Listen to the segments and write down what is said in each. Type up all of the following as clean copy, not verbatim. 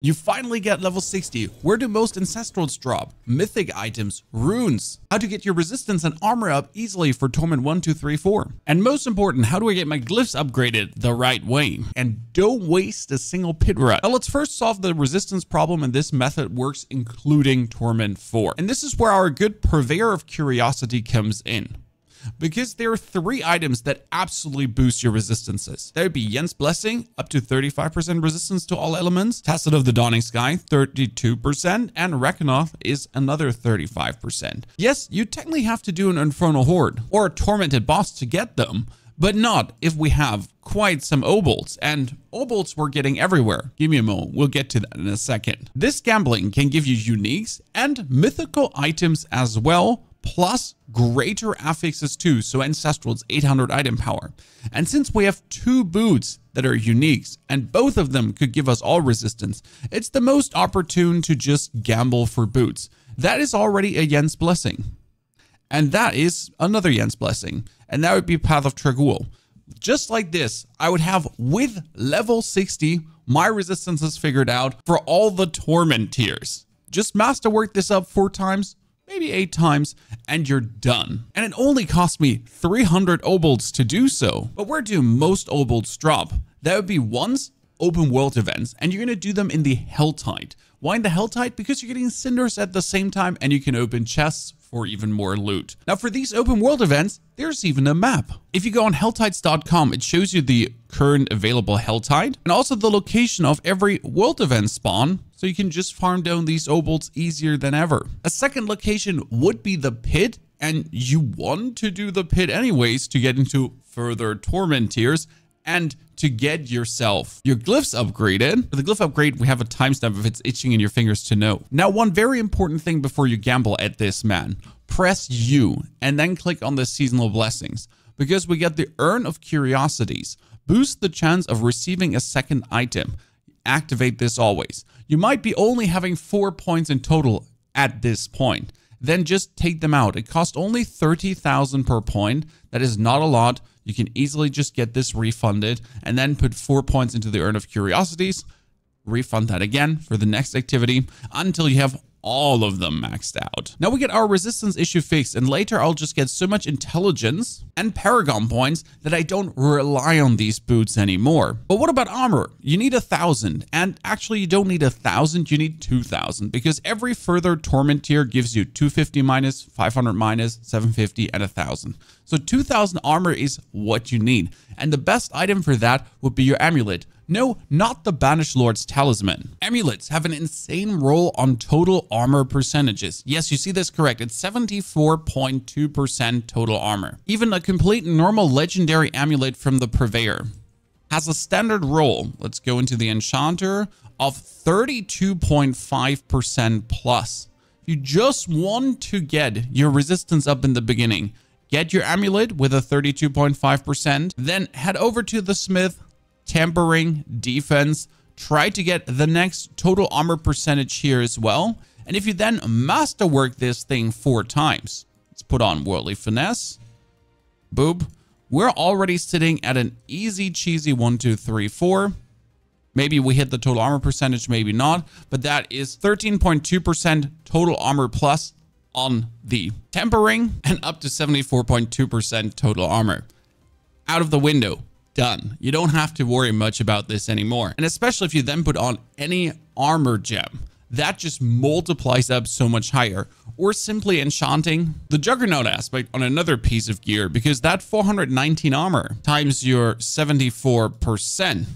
You finally get level 60. Where do most ancestrals drop? Mythic items, runes. How to get your resistance and armor up easily for Torment 1, 2, 3, 4. And most important, how do I get my glyphs upgraded the right way? And don't waste a single pit rut. Now let's first solve the resistance problem, and this method works including Torment 4. And this is where our good Purveyor of Curiosity comes in, because there are 3 items that absolutely boost your resistances. That would be Yen's Blessing, up to 35% resistance to all elements. Tacit of the Dawning Sky, 32%. And Rekanoth is another 35%. Yes, you technically have to do an Infernal Horde or a Tormented boss to get them, but not if we have quite some Obols. And Obols we're getting everywhere. Give me a moment, we'll get to that in a second. This gambling can give you uniques and mythical items as well, plus greater affixes too, so Ancestral's 800 item power. And since we have 2 boots that are uniques, and both of them could give us all resistance, it's the most opportune to just gamble for boots. That is already a Yen's Blessing. And that is another Yen's Blessing. And that would be Path of Trag'Oul. Just like this, I would have, with level 60, my resistances figured out for all the Torment tiers. Just masterwork this up 4 times, maybe 8 times, and you're done. And it only cost me 300 Obols to do so. But where do most Obols drop? That would be one's open world events, and you're going to do them in the Helltide. Why in the Helltide? Because you're getting cinders at the same time, and you can open chests for even more loot. Now for these open world events, there's even a map. If you go on helltides.com, it shows you the current available Helltide and also the location of every world event spawn, so you can just farm down these Obols easier than ever. A second location would be the pit, and you want to do the pit anyways to get into further Torment tiers and to get yourself your glyphs upgraded. For the glyph upgrade, we have a timestamp if it's itching in your fingers to know. Now, one very important thing before you gamble at this, man, press U and then click on the seasonal blessings, because we get the Urn of Curiosities. Boost the chance of receiving a second item. Activate this always. You might be only having 4 points in total at this point. Then just take them out. It costs only 30,000 per point. That is not a lot. You can easily just get this refunded and then put 4 points into the Urn of Curiosities. Refund that again for the next activity until you have all of them maxed out. Now we get our resistance issue fixed, and later I'll just get so much intelligence and Paragon points that I don't rely on these boots anymore. But what about armor? You need 1,000, and actually you don't need 1,000, you need 2,000, because every further Torment tier gives you 250 minus, 500 minus, 750, and 1,000. So 2,000 armor is what you need, and the best item for that would be your amulet. No, not the Banished Lord's Talisman. Amulets have an insane roll on total armor percentages. Yes, you see this correct. It's 74.2% total armor. Even a complete normal legendary amulet from the Purveyor has a standard roll, let's go into the Enchanter, of 32.5% plus. If you just want to get your resistance up in the beginning, get your amulet with a 32.5%, then head over to the Smith, Tampering, Defense, try to get the next total armor percentage here as well. And if you then masterwork this thing 4 times, let's put on Worldly Finesse, boop, we're already sitting at an easy cheesy 1, 2, 3, 4. Maybe we hit the total armor percentage, maybe not, but that is 13.2% total armor plus on the Tempering and up to 74.2% total armor. Out of the window. Done. You don't have to worry much about this anymore. And especially if you then put on any armor gem, that just multiplies up so much higher. Or simply enchanting the Juggernaut aspect on another piece of gear, because that 419 armor times your 74%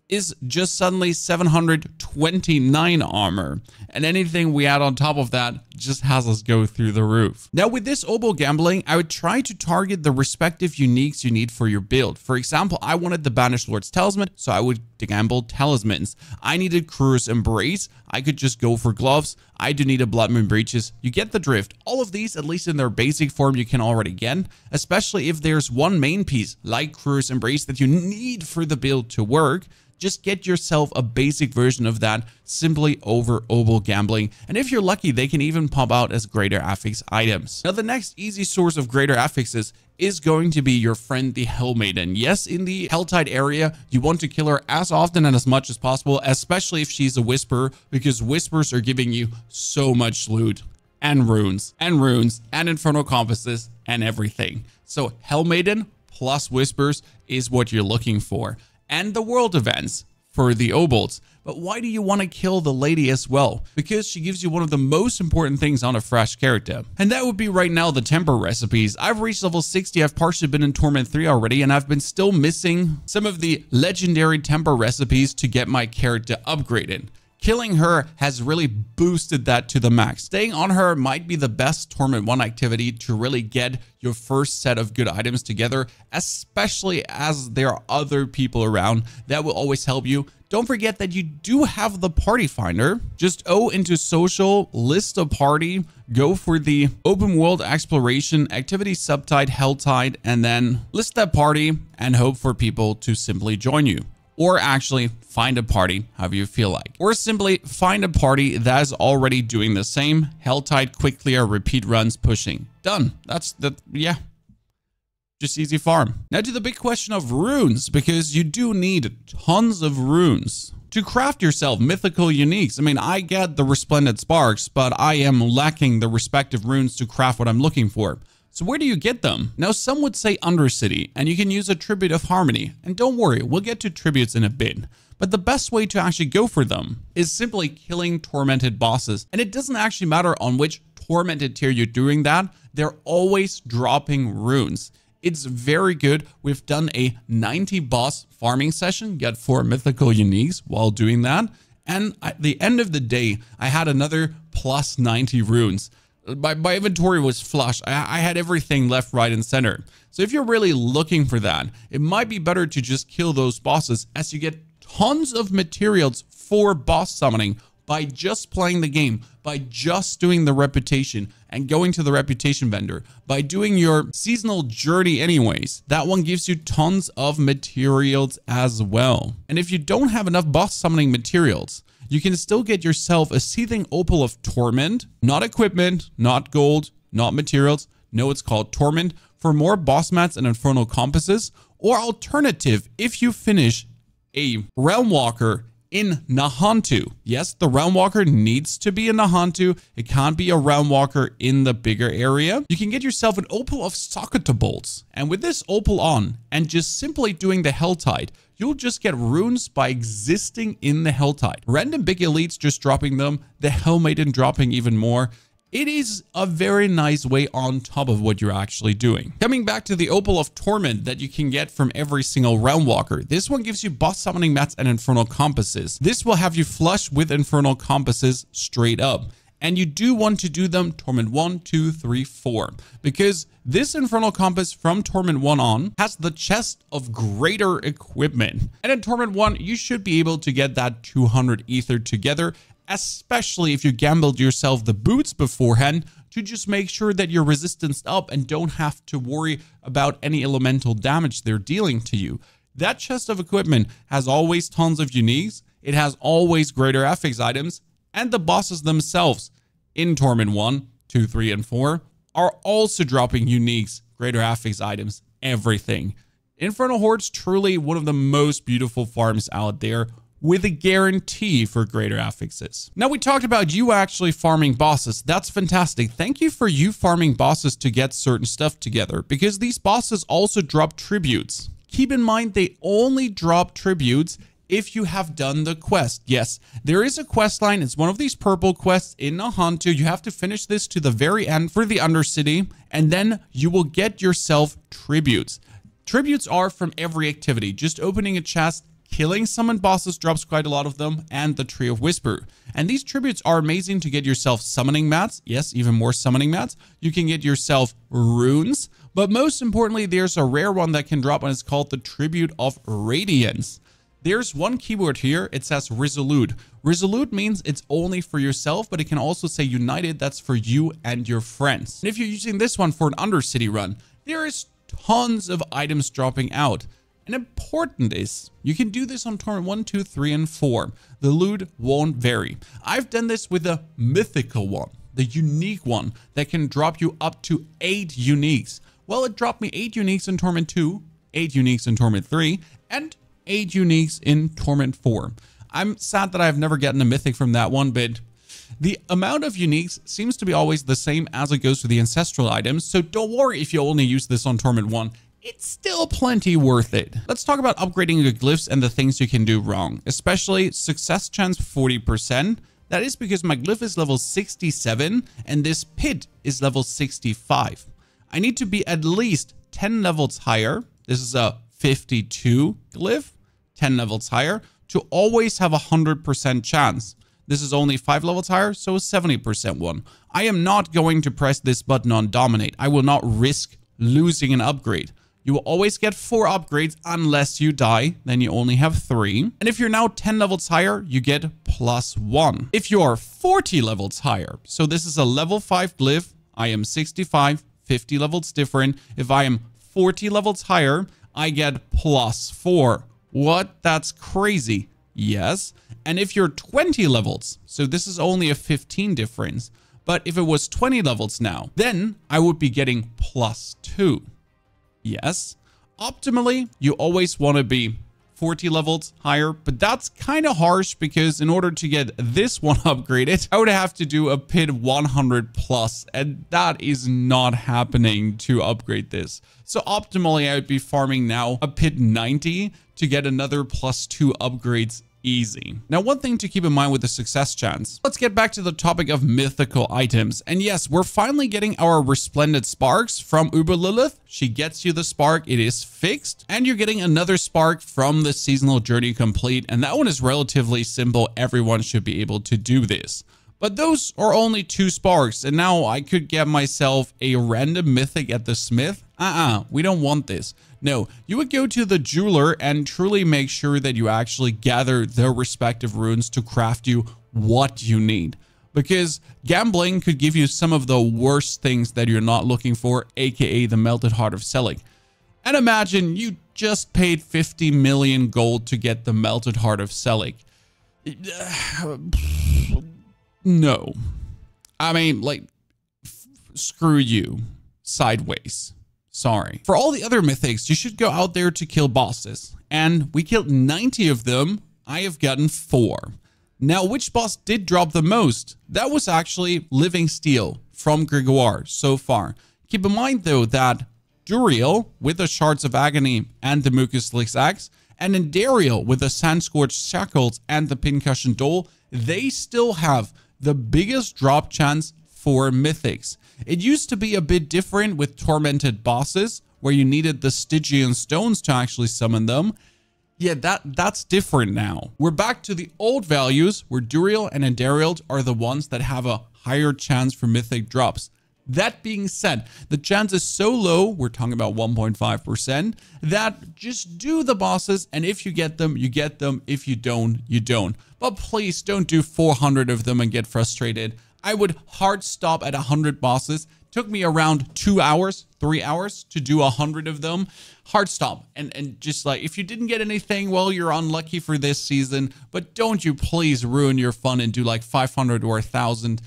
is just suddenly 729 armor. And anything we add on top of that just has us go through the roof. Now with this Obol gambling, I would try to target the respective uniques you need for your build. For example, I wanted the Banished Lord's Talisman, so I would gamble talismans. I needed Kruur's Embrace, I could just go for gloves. I do need a Blood Moon Breeches. You get the drift. All of these, at least in their basic form, you can already get, especially if there's one main piece like Kruur's Embrace that you need for the build to work. Just get yourself a basic version of that simply over Obol gambling. And if you're lucky, they can even even pop out as greater affix items. Now, the next easy source of greater affixes is going to be your friend, the Hellmaiden. Yes, in the Helltide area, you want to kill her as often and as much as possible, especially if she's a Whisperer, because Whispers are giving you so much loot and runes and Infernal Compasses and everything. So Hellmaiden plus Whispers is what you're looking for. And the world events for the Obols. But why do you want to kill the lady as well? Because she gives you one of the most important things on a fresh character. And that would be right now the temper recipes. I've reached level 60, I've partially been in Torment 3 already, and I've been still missing some of the legendary temper recipes to get my character upgraded. Killing her has really boosted that to the max. Staying on her might be the best Torment 1 activity to really get your first set of good items together, especially as there are other people around that will always help you. Don't forget that you do have the party finder. Just O into social, list a party, go for the open world exploration, activity subtype, Helltide, and then list that party and hope for people to simply join you. Or actually find a party, however you feel like. Or simply find a party that is already doing the same. Helltide, quick clear, repeat runs, pushing. Done. That's the, yeah. Just easy farm. Now to the big question of runes, because you do need tons of runes to craft yourself mythical uniques. I mean, I get the resplendent sparks, but I am lacking the respective runes to craft what I'm looking for. So where do you get them? Now, some would say Undercity, and you can use a Tribute of Harmony. And don't worry, we'll get to tributes in a bit. But the best way to actually go for them is simply killing tormented bosses. And it doesn't actually matter on which tormented tier you're doing that. They're always dropping runes. It's very good. We've done a 90 boss farming session, get 4 mythical uniques while doing that. And at the end of the day, I had another plus 90 runes. My inventory was flush. I had everything left, right, and center. So if you're really looking for that, it might be better to just kill those bosses, as you get tons of materials for boss summoning by just playing the game, by just doing the reputation and going to the reputation vendor, by doing your seasonal journey anyways. That one gives you tons of materials as well. And if you don't have enough boss summoning materials, you can still get yourself a Seething Opal of Torment, not equipment, not gold, not materials. No, it's called Torment, for more boss mats and Infernal Compasses. Or alternative, if you finish a Realm Walker in Nahantu. Yes, the Realm Walker needs to be in Nahantu. It can't be a Realm Walker in the bigger area. You can get yourself an Opal of Socketabolts. And with this Opal on, and just simply doing the Helltide, you'll just get runes by existing in the Helltide. Random big elites just dropping them, the Hellmaiden dropping even more. It is a very nice way on top of what you're actually doing. Coming back to the Opal of Torment that you can get from every single Realm Walker. This one gives you boss summoning mats and Infernal Compasses. This will have you flush with Infernal Compasses straight up. And you do want to do them Torment 1, 2, 3, 4. Because this Infernal Compass from Torment 1 on has the chest of greater equipment. And in Torment 1, you should be able to get that 200 ether together, especially if you gambled yourself the boots beforehand to just make sure that you're resistanced up and don't have to worry about any elemental damage they're dealing to you. That chest of equipment has always tons of uniques. It has always greater affix items. And the bosses themselves in Torment 1, 2, 3, and 4 are also dropping uniques, greater affix items, everything. Infernal Hordes, truly one of the most beautiful farms out there, with a guarantee for greater affixes. Now, we talked about you actually farming bosses. That's fantastic. Thank you for you farming bosses to get certain stuff together, because these bosses also drop tributes. Keep in mind, they only drop tributes if you have done the quest. Yes, there is a quest line. It's one of these purple quests in Nahantu. You have to finish this to the very end for the Undercity, and then you will get yourself tributes. Tributes are from every activity. Just opening a chest, killing summoned bosses drops quite a lot of them, and the Tree of Whisper. And these tributes are amazing to get yourself summoning mats. Yes, even more summoning mats. You can get yourself runes, but most importantly, there's a rare one that can drop, and it's called the Tribute of Radiance. There's one keyword here. It says Resolute. Resolute means it's only for yourself, but it can also say United. That's for you and your friends. And if you're using this one for an Undercity run, there is tons of items dropping out. And important is, you can do this on Torment 1, 2, 3, and 4. The loot won't vary. I've done this with a mythical one. the unique one that can drop you up to 8 uniques. Well, it dropped me 8 uniques in Torment 2, 8 uniques in Torment 3, and 8 uniques in Torment 4. I'm sad that I've never gotten a mythic from that one, but the amount of uniques seems to be always the same as it goes for the ancestral items, so don't worry if you only use this on Torment 1. It's still plenty worth it. Let's talk about upgrading your glyphs and the things you can do wrong, especially success chance 40%. That is because my glyph is level 67 and this pit is level 65. I need to be at least 10 levels higher. This is a 52 glyph, 10 levels higher to always have a 100% chance. This is only 5 levels higher, so a 70% one. I am not going to press this button on Dominate. I will not risk losing an upgrade. You will always get 4 upgrades unless you die, then you only have 3. And if you're now 10 levels higher, you get +1. If you are 40 levels higher, so this is a level 5 glyph, I am 65, 50 levels different. If I am 40 levels higher, I get +4. What? That's crazy. Yes. And if you're 20 levels, so this is only a 15 difference, but if it was 20 levels now, then I would be getting +2. Yes. Optimally, you always want to be 40 levels higher, but that's kind of harsh because in order to get this one upgraded, I would have to do a pit 100 plus, and that is not happening to upgrade this. So optimally, I would be farming now a pit 90 to get another +2 upgrades easy. Now, one thing to keep in mind with the success chance. Let's get back to the topic of mythical items. And yes, we're finally getting our Resplendent Sparks from Uber Lilith. She gets you the spark. It is fixed. And you're getting another spark from the Seasonal Journey Complete. And that one is relatively simple. Everyone should be able to do this. But those are only 2 sparks. And now I could get myself a random mythic at the smith. We don't want this. No, you would go to the jeweler and truly make sure that you actually gather their respective runes to craft you what you need. Because gambling could give you some of the worst things that you're not looking for, aka the Melted Heart of Selig. And imagine you just paid 50 million gold to get the Melted Heart of Selig. No. I mean, like, screw you. Sideways. Sorry. For all the other mythics, you should go out there to kill bosses. And we killed 90 of them. I have gotten 4. Now, which boss did drop the most? That was actually Living Steel from Gregoire so far. Keep in mind, though, that Duriel with the Shards of Agony and the Mucus Licks Axe, and Indariel with the Sand-Scorched Shackles and the Pincushion Dole, they still have the biggest drop chance for mythics. It used to be a bit different with tormented bosses where you needed the Stygian stones to actually summon them. Yeah, that's different now. We're back to the old values where Duriel and Indariel are the ones that have a higher chance for mythic drops. That being said, the chance is so low, we're talking about 1.5%, that just do the bosses, and if you get them, you get them. If you don't, you don't. But please don't do 400 of them and get frustrated. I would hard stop at 100 bosses. Took me around 2 hours, 3 hours to do 100 of them. Hard stop. And just like, if you didn't get anything, well, you're unlucky for this season. But don't you please ruin your fun and do like 500 or 1,000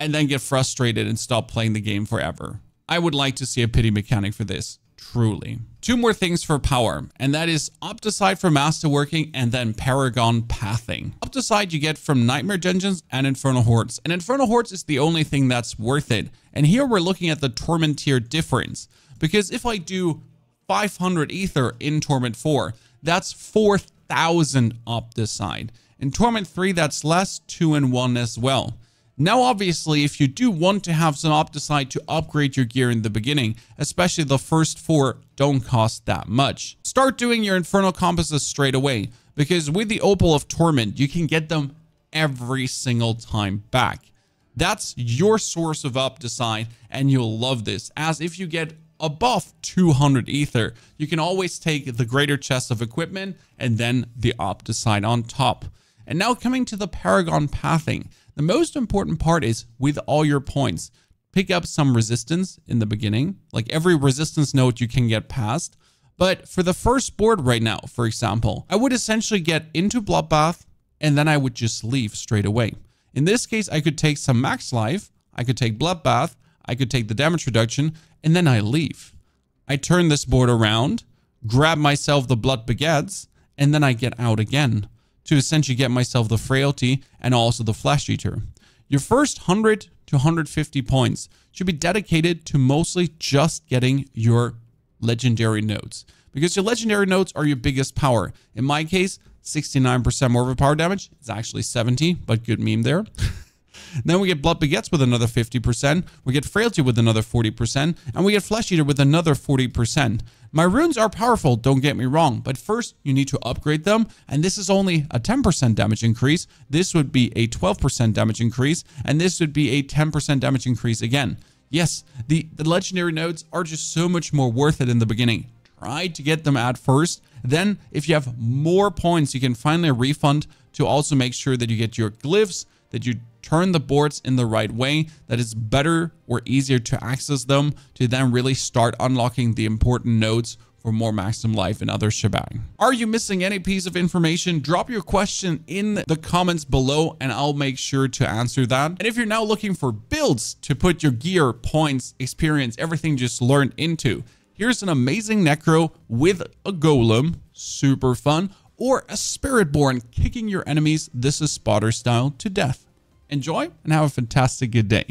and then get frustrated and stop playing the game forever. I would like to see a pity mechanic for this. Truly. 2 more things for power, and that is Obducite for masterworking and then Paragon pathing. Obducite you get from Nightmare Dungeons and Infernal Hordes, and Infernal Hordes is the only thing that's worth it. And here we're looking at the Torment tier difference, because if I do 500 Ether in Torment 4, that's 4,000 Obducite. In Torment 3, that's less, 2 and 1 as well. Now, obviously, if you do want to have some Obducite to upgrade your gear in the beginning, especially the first 4 don't cost that much. Start doing your Infernal Compasses straight away, because with the Opal of Torment, you can get them every single time back. That's your source of Obducite, and you'll love this, as if you get above 200 Ether, you can always take the Greater Chest of Equipment and then the Obducite on top. And now coming to the Paragon pathing. The most important part is with all your points, pick up some resistance in the beginning, like every resistance node you can get past. But for the first board right now, for example, I would essentially get into Bloodbath and then I would just leave straight away. In this case, I could take some max life. I could take Bloodbath, I could take the damage reduction, and then I leave. I turn this board around, grab myself the Blood Baguettes, and then I get out again to essentially get myself the Frailty and also the Flesh Eater. Your first 100 to 150 points should be dedicated to mostly just getting your legendary nodes, because your legendary nodes are your biggest power. In my case, 69% more of a power damage. It's actually 70, but good meme there. Then we get Blood Baguettes with another 50%, we get Frailty with another 40%, and we get Flesh Eater with another 40%. My runes are powerful, don't get me wrong, but first you need to upgrade them, and this is only a 10% damage increase, this would be a 12% damage increase, and this would be a 10% damage increase again. Yes, the legendary nodes are just so much more worth it in the beginning. Try to get them at first. Then, if you have more points, you can finally refund to also make sure that you get your glyphs, that you turn the boards in the right way, that it's better or easier to access them, to then really start unlocking the important nodes for more maximum life and other shebang. Are you missing any piece of information? Drop your question in the comments below and I'll make sure to answer that. And if you're now looking for builds to put your gear, points, experience, everything just learned into, here's an amazing Necro with a Golem, super fun, or a Spiritborn kicking your enemies. This is spotter style to death. Enjoy and have a fantastic good day.